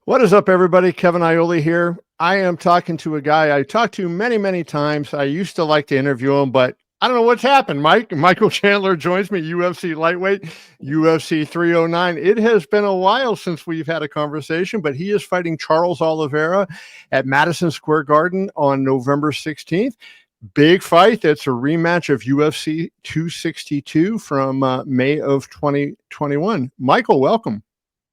What is up, everybody? Kevin Iole here. I am talking to a guy I talked to many, many times. I used to like to interview him, but I don't know what's happened. Michael Chandler joins me, UFC lightweight, UFC 309. It has been a while since we've had a conversation, but he is fighting Charles Oliveira at Madison Square Garden on November 16th. Big fight. That's a rematch of UFC 262 from May of 2021. Michael, welcome.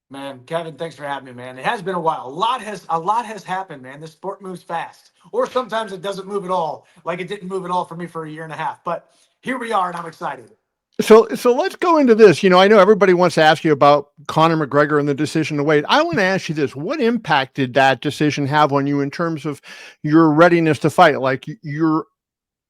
Man, Kevin, thanks for having me, man. It has been a while. A lot has happened, man. This sport moves fast. Or sometimes it doesn't move at all. Like it didn't move at all for me for a year and a half. But here we are and I'm excited. So let's go into this. I know everybody wants to ask you about Conor McGregor and the decision to wait. I want to ask you this: what impact did that decision have on you in terms of your readiness to fight? Like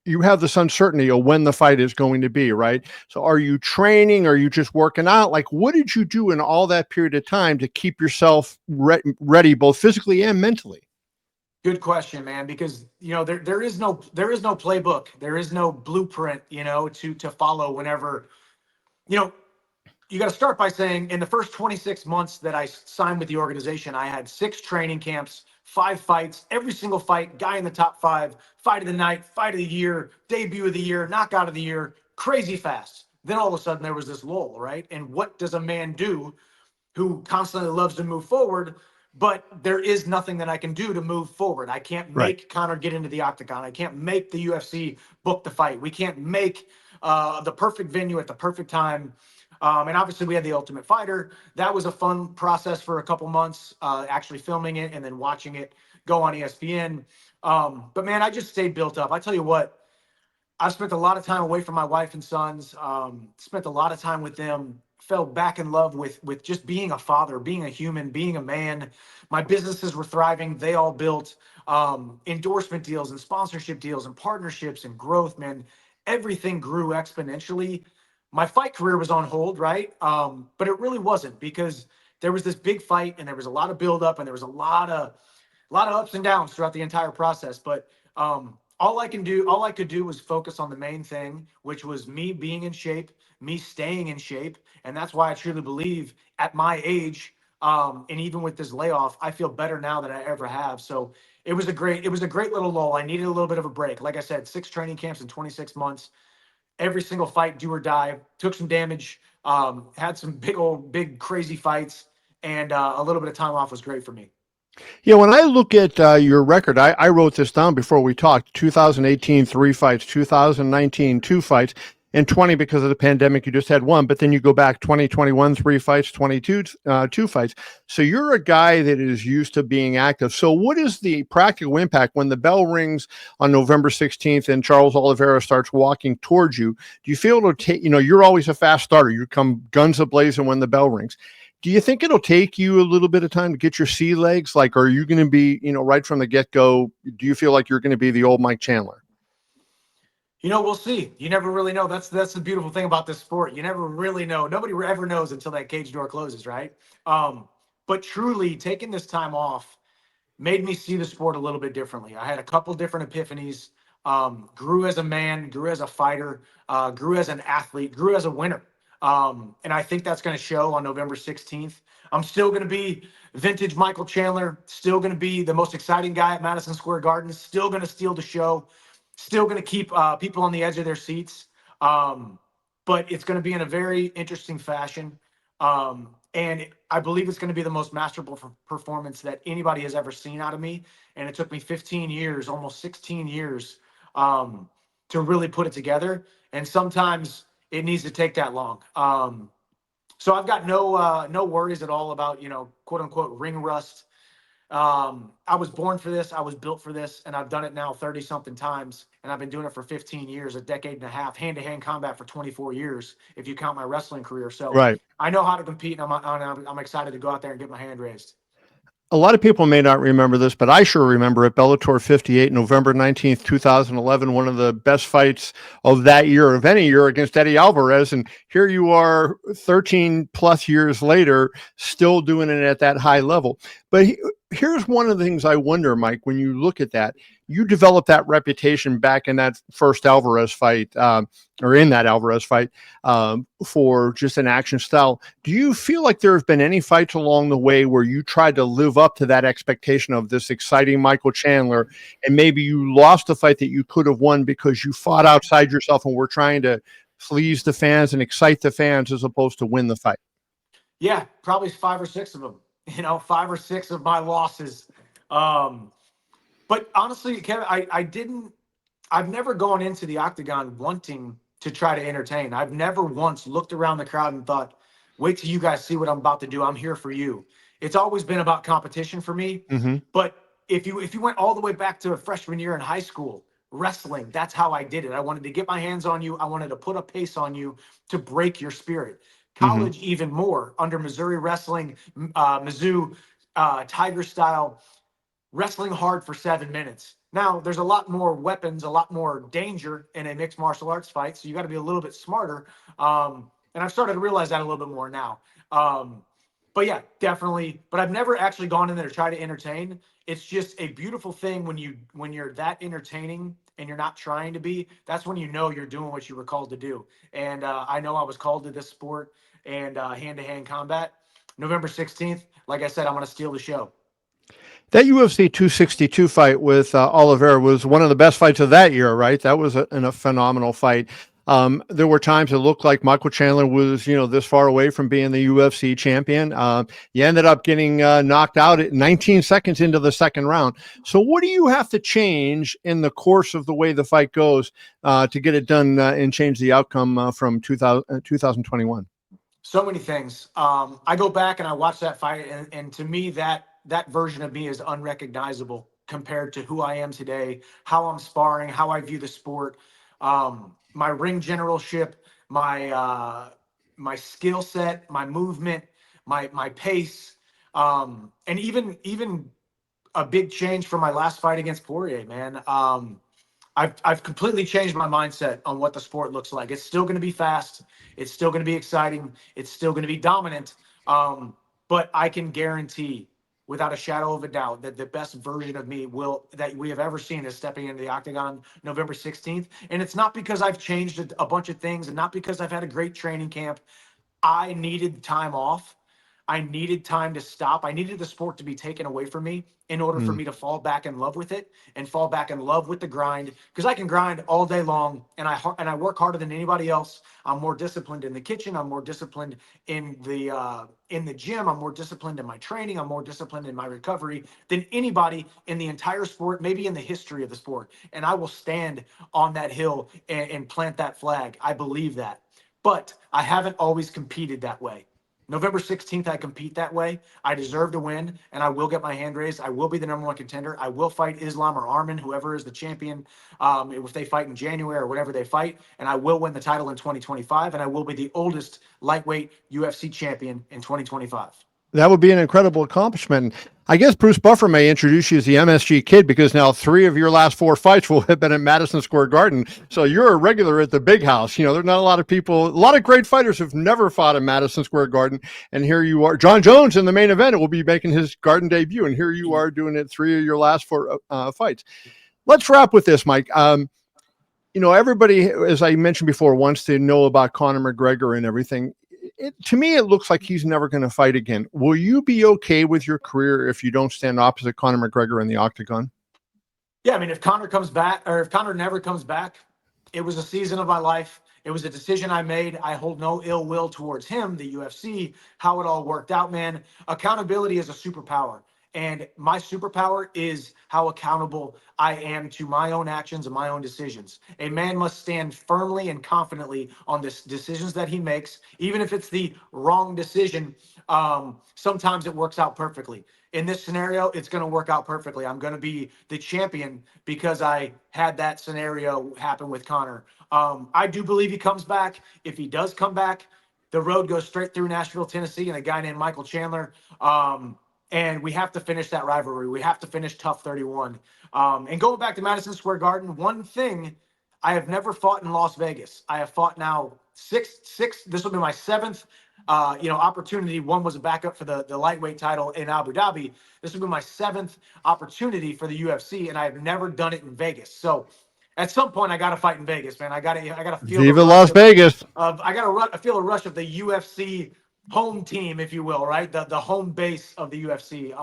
you have this uncertainty of when the fight is going to be, right? So are you training? Are you just working out? Like, what did you do in all that period of time to keep yourself ready, both physically and mentally? Good question, man, because there is no playbook. There is no blueprint, to follow whenever, you know, you got to start by saying in the first 26 months that I signed with the organization, I had 6 training camps, 5 fights, every single fight, guy in the top 5, fight of the night, fight of the year, debut of the year, knockout of the year, crazy fast. Then all of a sudden there was this lull, right? And what does a man do who constantly loves to move forward, but there is nothing that I can do to move forward? I can't Right. make Conor get into the octagon. I can't make the UFC book the fight. We can't make the perfect venue at the perfect time. And obviously, we had the Ultimate Fighter. That was a fun process for a couple months, actually filming it and then watching it go on ESPN. But man, I just stayed built up. I tell you what, I spent a lot of time away from my wife and sons. Spent a lot of time with them. Fell back in love with just being a father, being a human, being a man. My businesses were thriving. They all built endorsement deals and sponsorship deals and partnerships and growth. Man, everything grew exponentially. My fight career was on hold, right? But it really wasn't, because there was this big fight and there was a lot of buildup and there was a lot of ups and downs throughout the entire process. But all I could do was focus on the main thing, which was me being in shape, me staying in shape. And that's why I truly believe at my age, and even with this layoff, I feel better now than I ever have. So it was a great little lull. I needed a little bit of a break. Like I said, 6 training camps in 26 months, every single fight, do or die, took some damage, had some big crazy fights, and a little bit of time off was great for me. Yeah, when I look at your record, I wrote this down before we talked. 2018, 3 fights. 2019, 2 fights. And 20, because of the pandemic, you just had 1. But then you go back 2021, 3 fights, 22, 2 fights. So you're a guy that is used to being active. So what is the practical impact when the bell rings on November 16th and Charles Oliveira starts walking towards you? Do you feel it'll take, you're always a fast starter. You come guns a-blazing when the bell rings. Do you think it'll take you a little bit of time to get your sea legs? Like, are you going to be, right from the get-go, do you feel like you're going to be the old Mike Chandler? We'll see. You never really know. That's the beautiful thing about this sport. You never really know. Nobody ever knows until that cage door closes, right? But truly, taking this time off made me see the sport a little bit differently. I had a couple different epiphanies. Grew as a man, grew as a fighter, grew as an athlete, grew as a winner. And I think that's going to show on November 16th. I'm still going to be vintage Michael Chandler, still going to be the most exciting guy at Madison Square Garden, still going to steal the show, still going to keep people on the edge of their seats. But it's going to be in a very interesting fashion. And I believe it's going to be the most masterful performance that anybody has ever seen out of me. And it took me 15 years, almost 16 years, to really put it together. And sometimes it needs to take that long. So I've got no worries at all about, quote unquote ring rust. I was born for this. I was built for this, and I've done it now 30 something times, and I've been doing it for 15 years, a decade and a half, hand to hand combat for 24 years, if you count my wrestling career. So Right. I know how to compete, and I'm excited to go out there and get my hand raised. A lot of people may not remember this, but I sure remember it. Bellator 58, November 19th, 2011, one of the best fights of that year, of any year, against Eddie Alvarez. And here you are 13 plus years later, still doing it at that high level. But here's one of the things I wonder, Mike, when you look at that. you developed that reputation back in that first Alvarez fight, or in that Alvarez fight, for just an action style. Do you feel like there have been any fights along the way where you tried to live up to that expectation of this exciting Michael Chandler, and maybe you lost a fight that you could have won because you fought outside yourself and were trying to please the fans and excite the fans as opposed to win the fight? Yeah, probably 5 or 6 of them. 5 or 6 of my losses. Um, but honestly, Kevin, I've never gone into the octagon wanting to try to entertain. I've never once looked around the crowd and thought, wait till you guys see what I'm about to do. I'm here for you. It's always been about competition for me. Mm-hmm. But if you went all the way back to a freshman year in high school, wrestling, that's how I did it. I wanted to get my hands on you. I wanted to put a pace on you to break your spirit. Mm-hmm. College, even more under Missouri wrestling, Mizzou, Tiger style, wrestling hard for 7 minutes. Now, there's a lot more weapons, a lot more danger in a mixed martial arts fight, so you got to be a little bit smarter. And I've started to realize that a little bit more now. But yeah, definitely. But I've never actually gone in there to try to entertain. It's just a beautiful thing when you're that entertaining and you're not trying to be. That's when you know you're doing what you were called to do. And I know I was called to this sport and hand-to-hand combat. November 16th, like I said, I'm going to steal the show. That UFC 262 fight with Oliveira was one of the best fights of that year, right? That was a phenomenal fight. There were times it looked like Michael Chandler was, this far away from being the UFC champion. You ended up getting knocked out at 19 seconds into the second round. So what do you have to change in the course of the way the fight goes to get it done and change the outcome from 2021? So many things. I go back and I watch that fight, and to me, that version of me is unrecognizable compared to who I am today, how I'm sparring, how I view the sport, my ring generalship, my skill set, my movement, my pace, and even a big change from my last fight against Poirier, man. I've completely changed my mindset on what the sport looks like. It's still going to be fast. It's still going to be exciting. It's still going to be dominant. But I can guarantee, without a shadow of a doubt, that the best version of me that we have ever seen is stepping into the octagon November 16th. And it's not because I've changed a bunch of things, and not because I've had a great training camp. I needed time off. I needed time to stop. I needed the sport to be taken away from me in order for Mm. me to fall back in love with it and fall back in love with the grind. Because I can grind all day long, and I work harder than anybody else. I'm more disciplined in the kitchen. I'm more disciplined in the gym. I'm more disciplined in my training. I'm more disciplined in my recovery than anybody in the entire sport, maybe in the history of the sport. And I will stand on that hill and plant that flag. I believe that. But I haven't always competed that way. November 16th, I compete that way. I deserve to win, and I will get my hand raised. I will be the number one contender. I will fight Islam or Arman, whoever is the champion, if they fight in January or whatever they fight, and I will win the title in 2025, and I will be the oldest lightweight UFC champion in 2025. That would be an incredible accomplishment. I guess Bruce Buffer may introduce you as the MSG Kid because now 3 of your last 4 fights will have been at Madison Square Garden. So you're a regular at the big house. There's not a lot of people, a lot of great fighters who've never fought at Madison Square Garden. And here you are. John Jones in the main event will be making his Garden debut. And here you are doing it 3 of your last 4 fights. Let's wrap with this, Mike. Everybody, as I mentioned before, wants to know about Conor McGregor and everything. To me, it looks like he's never going to fight again. Will you be okay with your career if you don't stand opposite Conor McGregor in the octagon? Yeah, I mean, if Conor comes back, or if Conor never comes back, it was a season of my life. It was a decision I made. I hold no ill will towards him, the UFC, how it all worked out, man. Accountability is a superpower. And my superpower is how accountable I am to my own actions and my own decisions. A man must stand firmly and confidently on the decisions that he makes, even if it's the wrong decision. Sometimes it works out perfectly. In this scenario, it's going to work out perfectly. I'm going to be the champion because I had that scenario happen with Conor. I do believe he comes back. If he does come back, the road goes straight through Nashville, Tennessee, and a guy named Michael Chandler. And we have to finish that rivalry. We have to finish Tough 31. And going back to Madison Square Garden, one thing, I have never fought in Las Vegas. I have fought now six. This will be my 7th opportunity. One was a backup for the lightweight title in Abu Dhabi. This will be my 7th opportunity for the UFC, and I have never done it in Vegas. So at some point, I got to fight in Vegas, man. I got to feel the Viva rush Las Vegas. I got to feel a rush of the UFC home team, if you will, right? The home base of the UFC.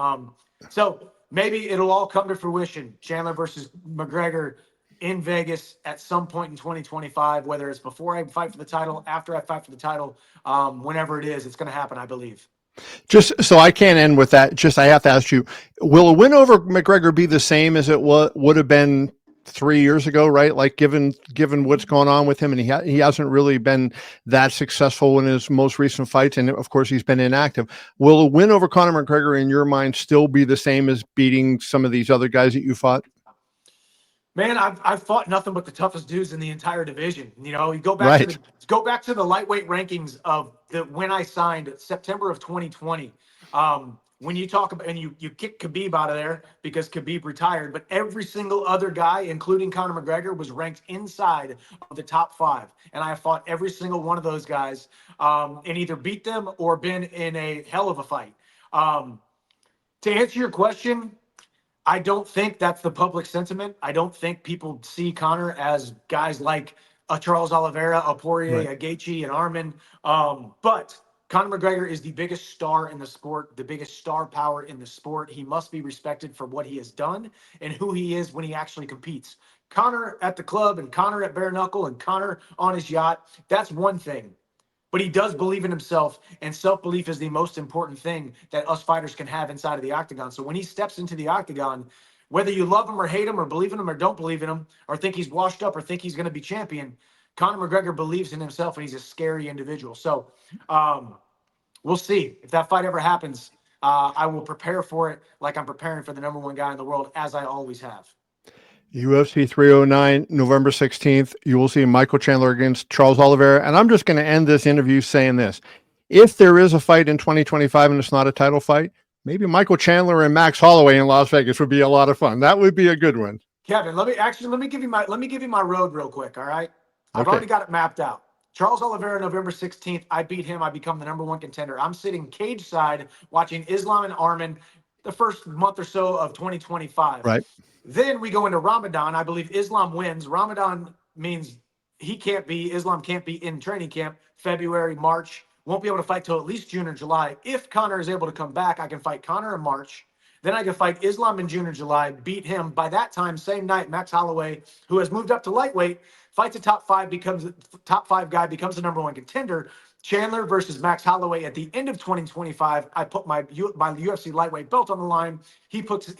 So maybe it'll all come to fruition. Chandler versus McGregor in Vegas at some point in 2025, whether it's before I fight for the title, after I fight for the title, whenever it is, it's going to happen, I believe. Just so I can't end with that, just I have to ask you, will a win over McGregor be the same as it would have been 3 years ago, right? Like given what's going on with him, and he hasn't really been that successful in his most recent fights, and of course he's been inactive. Will a win over Conor McGregor in your mind still be the same as beating some of these other guys that you fought? Man, I've fought nothing but the toughest dudes in the entire division. You go back Right. to the lightweight rankings of when I signed September of 2020. When you talk about, and you kick Khabib out of there because Khabib retired, but every single other guy, including Conor McGregor, was ranked inside of the top 5, and I have fought every single one of those guys, and either beat them or been in a hell of a fight. To answer your question, I don't think that's the public sentiment. I don't think people see Conor as guys like a Charles Oliveira, a Poirier, Right. a Gaethje, and Armin. But Conor McGregor is the biggest star in the sport, the biggest star power in the sport. He must be respected for what he has done and who he is when he actually competes. Conor at the club and Conor at bare knuckle and Conor on his yacht, that's one thing. But he does believe in himself, and self-belief is the most important thing that us fighters can have inside of the octagon. So when he steps into the octagon, whether you love him or hate him or believe in him or don't believe in him or think he's washed up or think he's going to be champion, Conor McGregor believes in himself, and he's a scary individual. So we'll see if that fight ever happens. I will prepare for it like I'm preparing for the #1 guy in the world, as I always have. UFC 309, November 16th. You will see Michael Chandler against Charles Oliveira. And I'm just going to end this interview saying this. If there is a fight in 2025 and it's not a title fight, maybe Michael Chandler and Max Holloway in Las Vegas would be a lot of fun. That would be a good one. Kevin, let me give you my road real quick. All right. I've Okay. already got it mapped out. Charles Oliveira, November 16th. I beat him. I become the #1 contender. I'm sitting cage side watching Islam and Armin the first month or so of 2025. Right. Then we go into Ramadan. I believe Islam wins. Ramadan means Islam can't be in training camp February, March. Won't be able to fight till at least June or July. If Conor is able to come back, I can fight Conor in March. Then I can fight Islam in June or July, beat him. By that time, same night, Max Holloway, who has moved up to lightweight, fights a top 5 guy, becomes the #1 contender. Chandler versus Max Holloway at the end of 2025. I put my UFC lightweight belt on the line. He puts his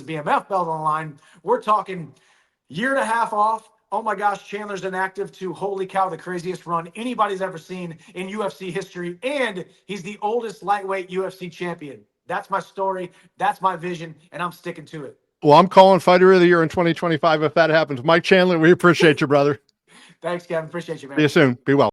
BMF belt on the line. We're talking year and a half off. Oh my gosh, Chandler's inactive to holy cow, the craziest run anybody's ever seen in UFC history. And he's the oldest lightweight UFC champion. That's my story. That's my vision. And I'm sticking to it. Well, I'm calling Fighter of the Year in 2025 if that happens. Mike Chandler, we appreciate you, brother. Thanks, Kevin. Appreciate you, man. See you soon. Be well.